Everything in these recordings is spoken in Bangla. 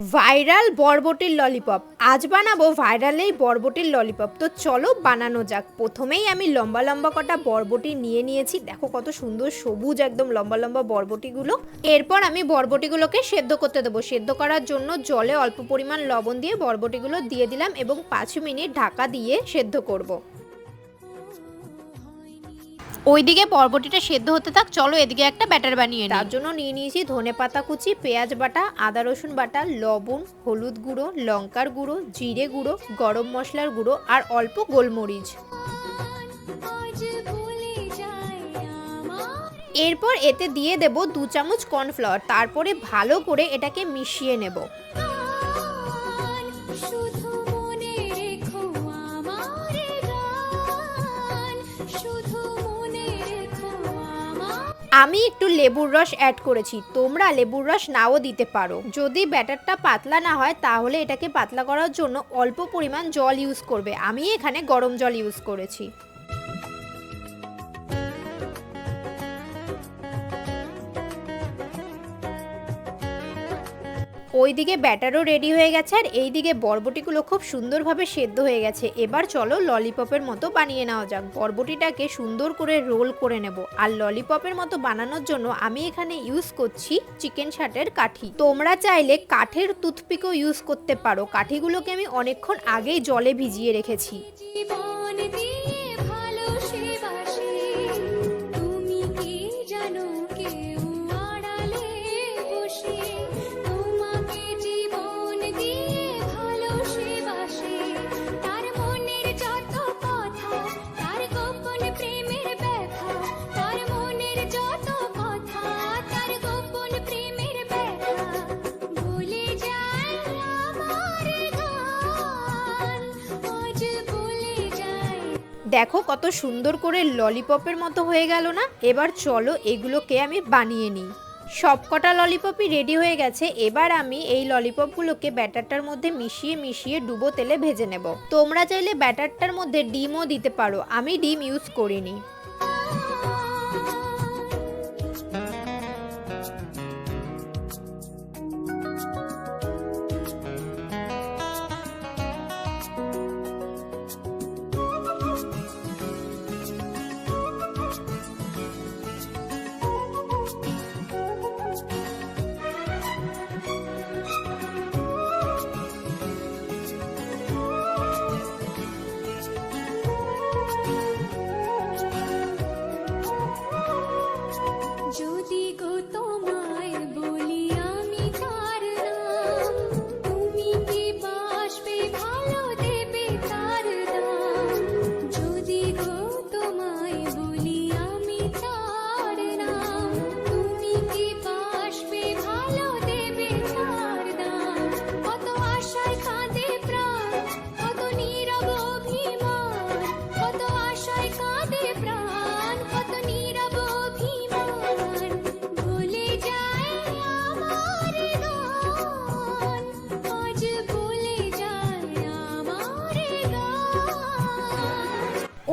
ভাইরাল বরবটির ললিপপ। আজ বানাবো ভাইরাল এই বরবটির ললিপপ। তো চলো বানানো যাক। প্রথমেই আমি লম্বা লম্বা কটা বরবটি নিয়ে নিয়েছি। দেখো কত সুন্দর সবুজ একদম লম্বা লম্বা বরবটিগুলো। এরপর আমি বরবটিগুলোকে সেদ্ধ করতে দেবো। সেদ্ধ করার জন্য জলে অল্প পরিমাণ লবণ দিয়ে বরবটিগুলো দিয়ে দিলাম এবং 5 মিনিট ঢাকা দিয়ে সেদ্ধ করব। ওইদিকে বরবটিটা সেদ্ধ হতে থাক, চলো এদিকে একটা ব্যাটার বানিয়ে নিই। তার জন্য নিয়ে নিয়েছি ধনেপাতা কুচি, পেঁয়াজ বাটা, আদা রসুন বাটা, লবণ, হলুদ গুঁড়ো, লঙ্কার গুঁড়ো, জিরে গুঁড়ো, গরম মশলার গুঁড়ো আর অল্প গোলমরিচ। এরপর এতে দিয়ে দেব 2 চামচ কর্নফ্লাওয়ার। তারপরে ভালো করে এটাকে মিশিয়ে নেব। আমি একটু লেবুর রস অ্যাড করেছি, তোমরা লেবুর রস নাও দিতে পারো। যদি ব্যাটারটা পাতলা না হয় তাহলে এটাকে পাতলা করার জন্য অল্প পরিমাণ জল ইউজ করবে। আমি এখানে গরম জল ইউজ করেছি। ওইদিকে ব্যাটারও রেডি হয়ে গেছে আর এইদিকে বরবটিগুলো খুব সুন্দরভাবে সেদ্ধ হয়ে গেছে। এবার চলো ললিপপের মতো বানিয়ে নেওয়া যাক। বরবটিটাকে সুন্দর করে রোল করে নেব। আর ললিপপের মতো বানানোর জন্য আমি এখানে ইউজ করছি চিকেন শার্টের কাঠি। তোমরা চাইলে কাঠের টুথপিকও ইউজ করতে পারো। কাঠিগুলোকে আমি অনেকক্ষণ আগেই জলে ভিজিয়ে রেখেছি। দেখো কত সুন্দর করে ললিপপের মতো হয়ে গেল না? এবার চলো এগুলোকে আমি বানিয়ে নিই। সবকটা ললিপপই রেডি হয়ে গেছে। এবার আমি এই ললিপপগুলোকে ব্যাটারটার মধ্যে মিশিয়ে মিশিয়ে ডুবো তেলে ভেজে নেব। তোমরা চাইলে ব্যাটারটার মধ্যে ডিমও দিতে পারো, আমি ডিম ইউজ করিনি।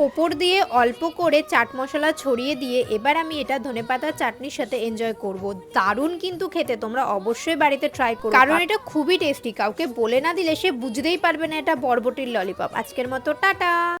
ওপর দিয়ে অল্প করে চাট মশলা ছড়িয়ে দিয়ে এবার আমি এটা ধনেপাতার চাটনির সাথে এনজয় করব। দারুণ কিন্তু খেতে, তোমরা অবশ্যই বাড়িতে ট্রাই করো, কারণ এটা খুবই টেস্টি। কাউকে বলে না দিলে সে বুঝতেই পারবে না এটা বরবটির ললিপপ। আজকের মতো টাটা।